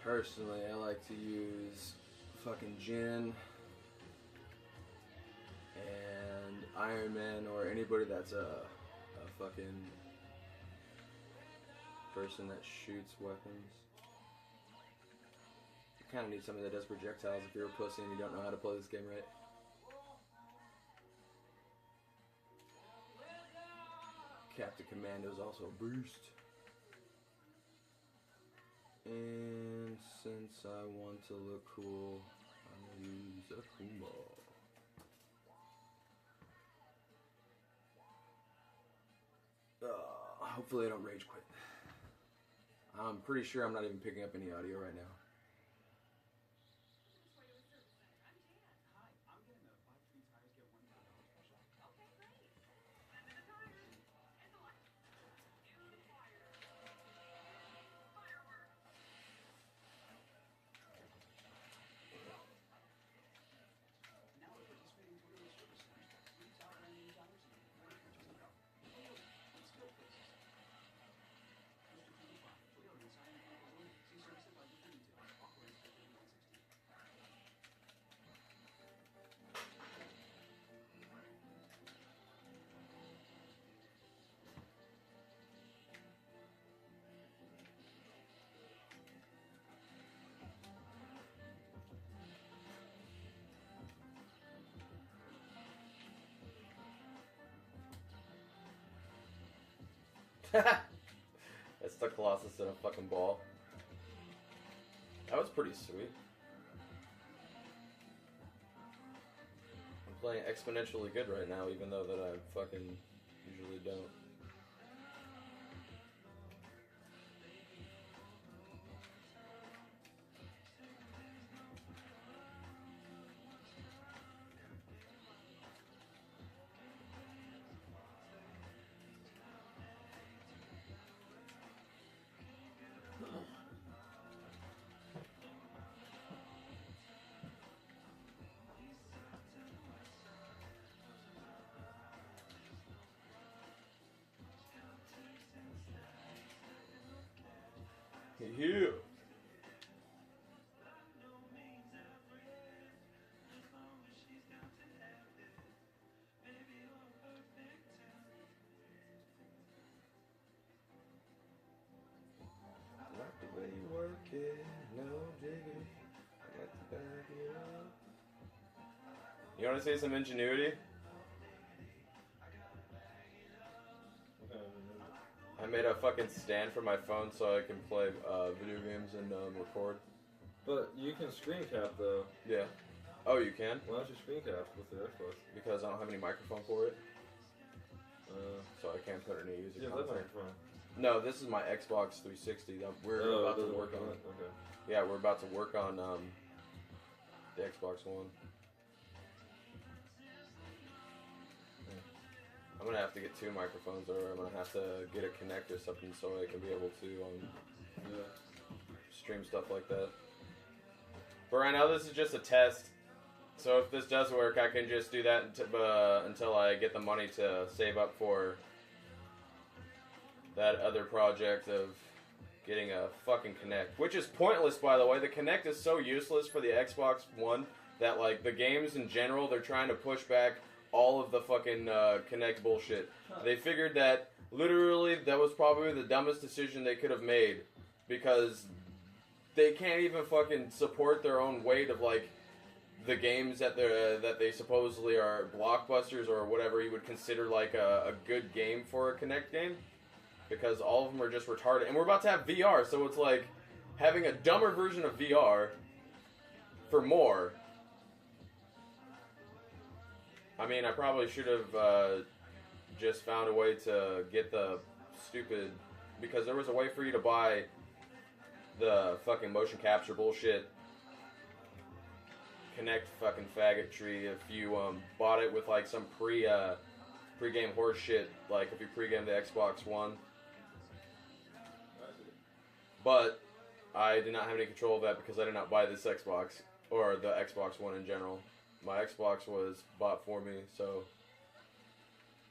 Personally, I like to use fucking Jin and Iron Man or anybody that's a fucking person that shoots weapons. You kind of need somebody that does projectiles if you're a pussy and you don't know how to play this game right. Captain Commando is also a beast. And since I want to look cool, I'm gonna use Akuma. Hopefully I don't rage quit. I'm pretty sure I'm not even picking up any audio right now. That's the Colossus in a fucking ball. That was pretty sweet. I'm playing exponentially good right now, even though that I fucking usually don't. Yeah. Like the way you work it, no digging. I like to back it up. You want to say some ingenuity? I made a fucking stand for my phone so I can play video games and record. But you can screen cap though. Yeah. Oh, you can? Why don't you screen cap with the Xbox? Because I don't have any microphone for it. So I can't put any user content. Microphone. No, this is my Xbox 360 that we're about to work on. Okay. Yeah, we're about to work on the Xbox One. I'm gonna have to get two microphones, or I'm gonna have to get a Kinect or something so I can be able to stream stuff like that. But right now, this is just a test. So if this does work, I can just do that until I get the money to save up for that other project of getting a fucking Kinect, which is pointless, by the way. The Kinect is so useless for the Xbox One that, like, the games in general, they're trying to push back all of the fucking Kinect bullshit. They figured that literally that was probably the dumbest decision they could have made, because they can't even fucking support their own weight of, like, the games that they supposedly are blockbusters or whatever you would consider like a good game for a Kinect game, because all of them are just retarded. And we're about to have VR, so it's like having a dumber version of VR for more. I mean, I probably should have just found a way to get the stupid, because there was a way for you to buy the fucking motion capture bullshit Kinect fucking faggotry if you bought it with like some pre-game horse shit, like if you pre-game the Xbox One. But I did not have any control of that because I did not buy this Xbox, or the Xbox One in general. My Xbox was bought for me, so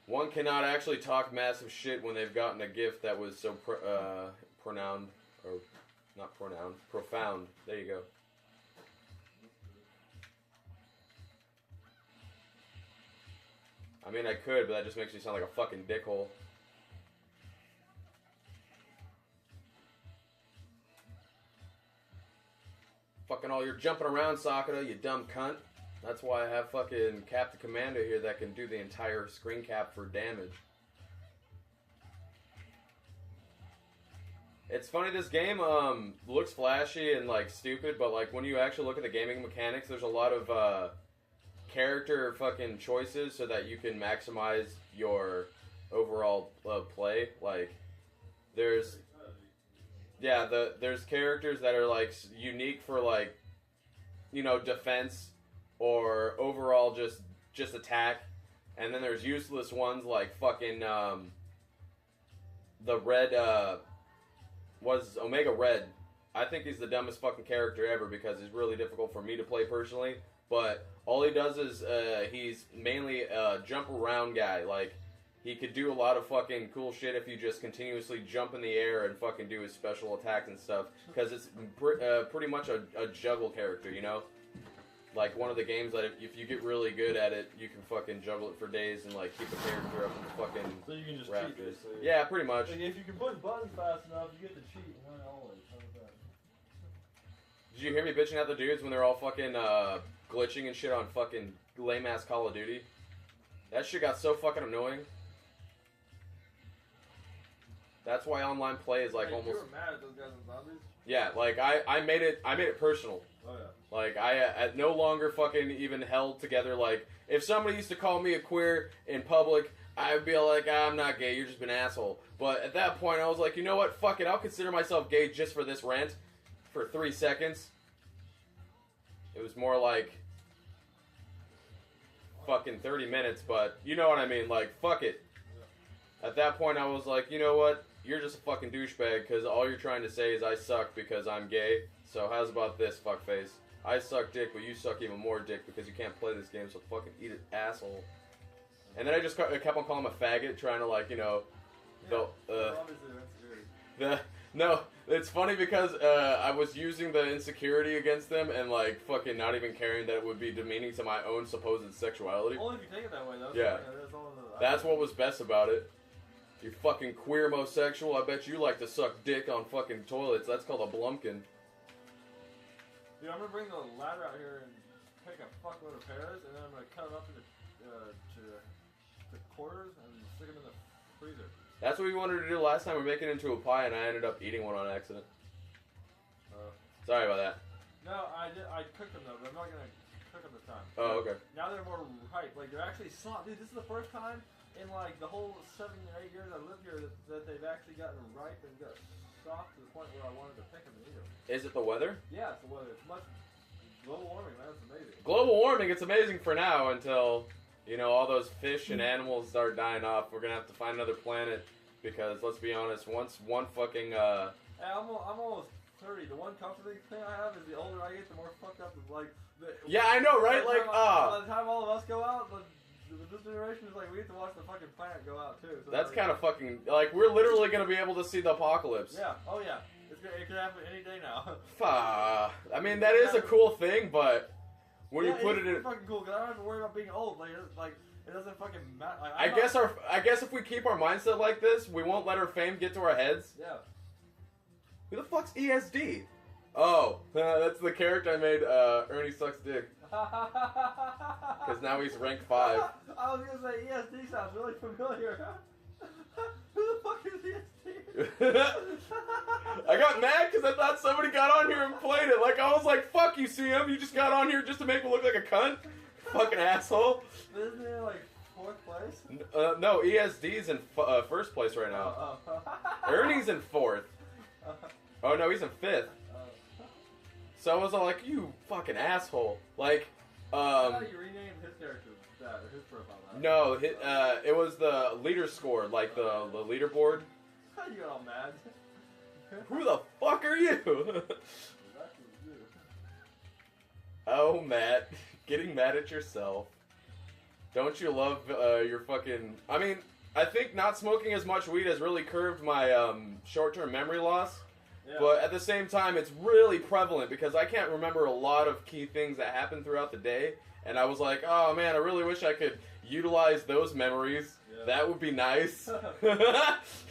one cannot actually talk massive shit when they've gotten a gift that was so Not pronoun. Profound. There you go. I mean, I could, but that just makes me sound like a fucking dickhole. Fucking all you're jumping around, Sakura, you dumb cunt. That's why I have fucking Captain Commando here that can do the entire screen cap for damage. It's funny, this game looks flashy and like stupid, but like when you actually look at the gaming mechanics, there's a lot of character fucking choices so that you can maximize your overall play. Like there's there's characters that are like unique for like, you know, defense or overall just attack, and then there's useless ones like fucking the red was Omega Red. I think he's the dumbest fucking character ever because he's really difficult for me to play personally. But all he does is he's mainly a jump around guy. Like he could do a lot of fucking cool shit if you just continuously jump in the air and fucking do his special attacks and stuff. Because it's pretty much a juggle character, you know. Like one of the games that if you get really good at it, you can fucking juggle it for days and like keep a character up in the fucking So you can just rafters. cheat, basically. Yeah, pretty much. Like, if you can push buttons fast enough, you get to cheat and win always. How about that? Did you hear me bitching at the dudes when they're all fucking glitching and shit on fucking lame ass Call of Duty? That shit got so fucking annoying. That's why online play is like almost. You were mad at those guys in zombies? Yeah, like I made it personal. Oh yeah. Like I no longer fucking even held together. Like if somebody used to call me a queer in public, I'd be like, I'm not gay. You're just an asshole. But at that point, I was like, you know what? Fuck it. I'll consider myself gay just for this rant, for 3 seconds. It was more like fucking 30 minutes, but you know what I mean. Like fuck it. At that point, I was like, you know what? You're just a fucking douchebag because all you're trying to say is I suck because I'm gay. So how's about this, fuckface? I suck dick, but you suck even more dick because you can't play this game, so fucking eat it, asshole. And then I just kept on calling him a faggot, trying to like, you know, no, it's funny because I was using the insecurity against them and like fucking not even caring that it would be demeaning to my own supposed sexuality. Only if you take it that way, though. Yeah. That's what was best about it. You fucking queer homosexual, I bet you like to suck dick on fucking toilets. That's called a blumpkin. Dude, I'm gonna bring the ladder out here and take a fuckload of pears, and then I'm gonna cut them up into to quarters and stick them in the freezer. That's what we wanted to do last time. We were making it into a pie, and I ended up eating one on accident. Sorry about that. No, I cooked them though, but I'm not gonna cook them this time. Oh, okay. Now they're more ripe. Like they're actually soft. Dude, this is the first time in like the whole 7 or 8 years I lived here that they've actually gotten ripe and got soft to the point where I wanted to pick them and eat them. Is it the weather? Yeah, it's the weather. It's much global warming, man. It's amazing. Global warming, it's amazing for now until, you know, all those fish and animals start dying off. We're gonna have to find another planet because, let's be honest, once one fucking, Hey, I'm almost 30. The one comforting thing I have is the older I get, the more fucked up it's like. Yeah, I know, right? Like, by the time all of us go out, this generation is like, we have to watch the fucking planet go out too. So that's like, kind of fucking, like, we're literally gonna be able to see the apocalypse. Yeah, oh yeah. It could happen any day now. I mean, that is a cool thing, but when you put it in, fucking cool. Cause I don't have to worry about being old. Like it doesn't fucking matter. Like, I guess if we keep our mindset like this, we won't let our fame get to our heads. Yeah. Who the fuck's ESD? Oh, that's the character I made. Ernie sucks dick. Because now he's rank 5. I was gonna say ESD sounds really familiar. Who the fuck is ESD? I got mad because I thought somebody got on here and played it. Like, I was like, fuck you, CM. You just got on here just to make me look like a cunt? Fucking asshole. Isn't it like 4th place? No, ESD's in first place right now. Ernie's in 4th. Oh, no, he's in 5th. So I was all like, you fucking asshole. Like, How do you rename his character that, or his profile that? No, it was the leader score, like the leaderboard. How you got all mad? Who the fuck are you? Exactly you. Oh, Matt. Getting mad at yourself. Don't you love your fucking... I mean, I think not smoking as much weed has really curbed my short-term memory loss. Yeah. But at the same time, it's really prevalent because I can't remember a lot of key things that happened throughout the day. And I was like, oh man, I really wish I could utilize those memories. Yeah. That would be nice.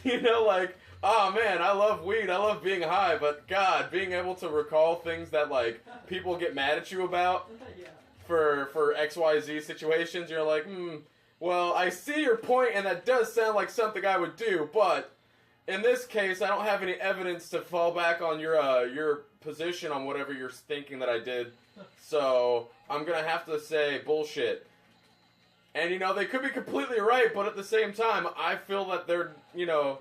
You know, like, oh man, I love weed. I love being high. But God, being able to recall things that, like, people get mad at you about Yeah. for XYZ situations, you're like, well, I see your point, and that does sound like something I would do, but in this case, I don't have any evidence to fall back on your position on whatever you're thinking that I did, so I'm gonna have to say bullshit. And, you know, they could be completely right, but at the same time, I feel that they're, you know,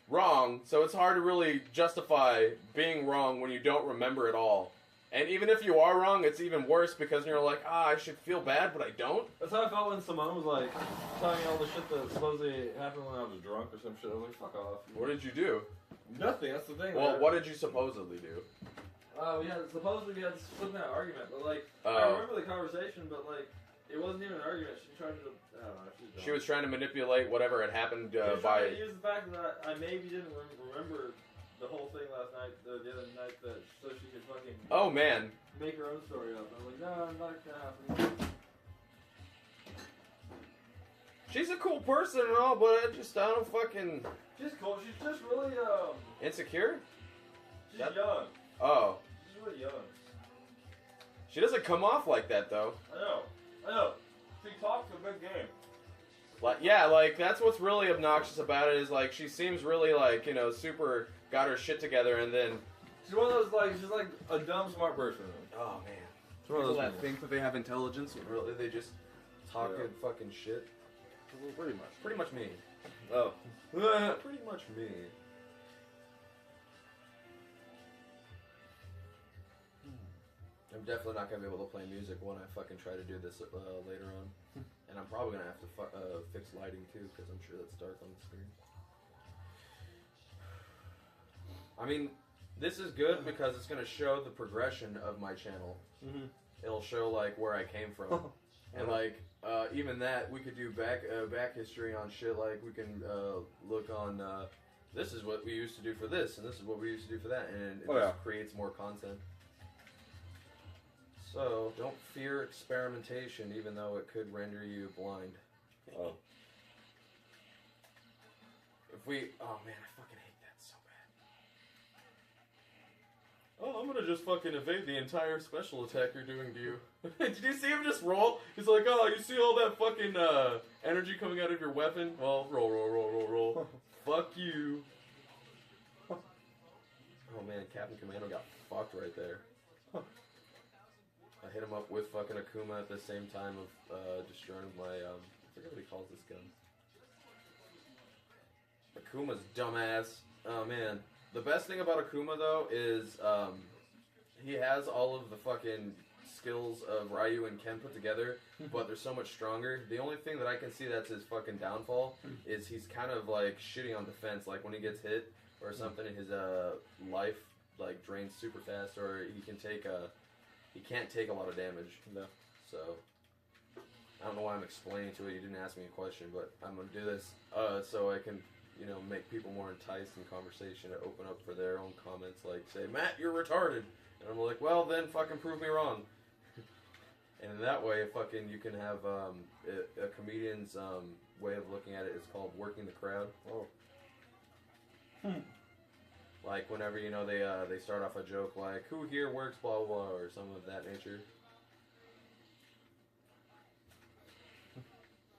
wrong, so it's hard to really justify being wrong when you don't remember it all. And even if you are wrong, it's even worse because you're like, I should feel bad, but I don't. That's how I felt when Simone was like telling me all the shit that supposedly happened when I was drunk or some shit. I was like, fuck off. What did you do? Nothing, that's the thing. Well, man. what did you supposedly do? Supposedly we had this flipping out argument, but like, I Oh. remember the conversation, but like, it wasn't even an argument. She tried to, I don't know, she's dumb. She was trying to manipulate whatever had happened She was by... trying to use the fact that I maybe didn't remember the whole thing last night, the other night, that so she could fucking Oh, man. make her own story up. I was like, no, I'm not gonna happen. She's a cool person and all, but I don't fucking... She's cool. She's just really Insecure? she's That- young. Oh. She's really young. She doesn't come off like that, though. I know. She talks a big game. Like, yeah, like, that's what's really obnoxious about it is, like, she seems really, like, you know, super got her shit together, and then... She's one of those, like, she's like a dumb smart person. Oh, man. She's one of People those that people. think that they have intelligence, when really they just talk Yeah. good fucking shit. Pretty much. Pretty much me. Oh. Pretty much me. I'm definitely not gonna be able to play music when I fucking try to do this later on, and I'm probably gonna have to fix lighting too, because I'm sure that's dark on the screen. I mean, this is good because it's gonna show the progression of my channel. Mm-hmm. It'll show like where I came from, and like even that we could do back history on shit. Like we can look on this is what we used to do for this, and this is what we used to do for that, and it just creates more content. So don't fear experimentation, even though it could render you blind. Oh. If we, oh man, I fucking hate that so bad. Oh, I'm gonna just fucking evade the entire special attack you're doing to you. Did you see him just roll? He's like, oh, you see all that fucking energy coming out of your weapon? Well, roll. Fuck you. Oh man, Captain Commando got fucked right there. I hit him up with fucking Akuma at the same time of destroying my, I forget what he calls this gun. Akuma's dumbass. Oh man. The best thing about Akuma though is he has all of the fucking skills of Ryu and Ken put together, but they're so much stronger. The only thing that I can see that's his fucking downfall is he's kind of like shitty on defense. Like when he gets hit or something, his life like drains super fast, or he can take he can't take a lot of damage. No. So I don't know why I'm explaining to it. You didn't ask me a question, but I'm gonna do this so I can, you know, make people more enticed in conversation to open up for their own comments. Like, say, Matt, you're retarded, and I'm like, well, then fucking prove me wrong. And in that way, fucking, you can have a comedian's way of looking at it is called working the crowd. Oh. Like whenever, you know, they start off a joke like, who here works blah blah blah, or something of that nature.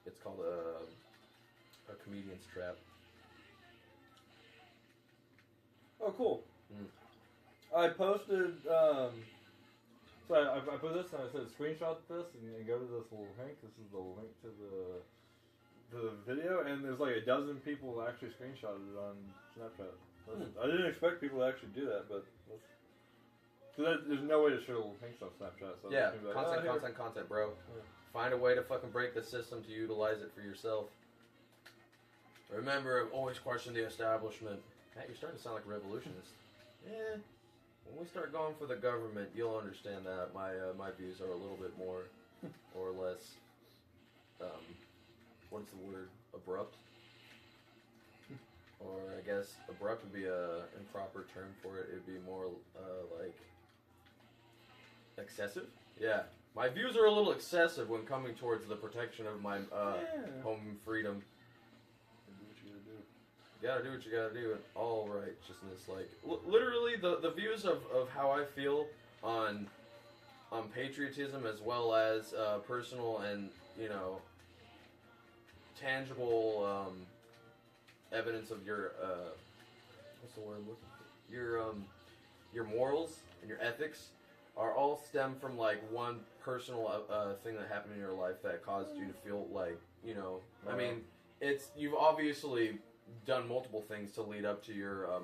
It's called a comedian's trap. Oh, cool. Mm. I posted, so I put this and I said screenshot this and go to this little link. This is the link to the video, and there's like a dozen people that actually screenshotted it on Snapchat. I didn't expect people to actually do that, but there's no way to show little links on Snapchat. So Yeah, people are like, content, bro. Yeah. Find a way to fucking break the system to utilize it for yourself. Remember, always question the establishment. Matt, you're starting to sound like a revolutionist. Yeah. When we start going for the government, you'll understand that my views are a little bit more or less, what's the word? Abrupt? or I guess abrupt would be a improper term for it. It'd be more like excessive. Yeah, my views are a little excessive when coming towards the protection of my home freedom. You gotta do what you gotta do in all righteousness. Like literally, the views of how I feel on patriotism as well as personal and tangible evidence of your what's the word I'm looking for? Your morals and your ethics are all stem from like one personal thing that happened in your life that caused you to feel like I mean, you've obviously done multiple things to lead up to your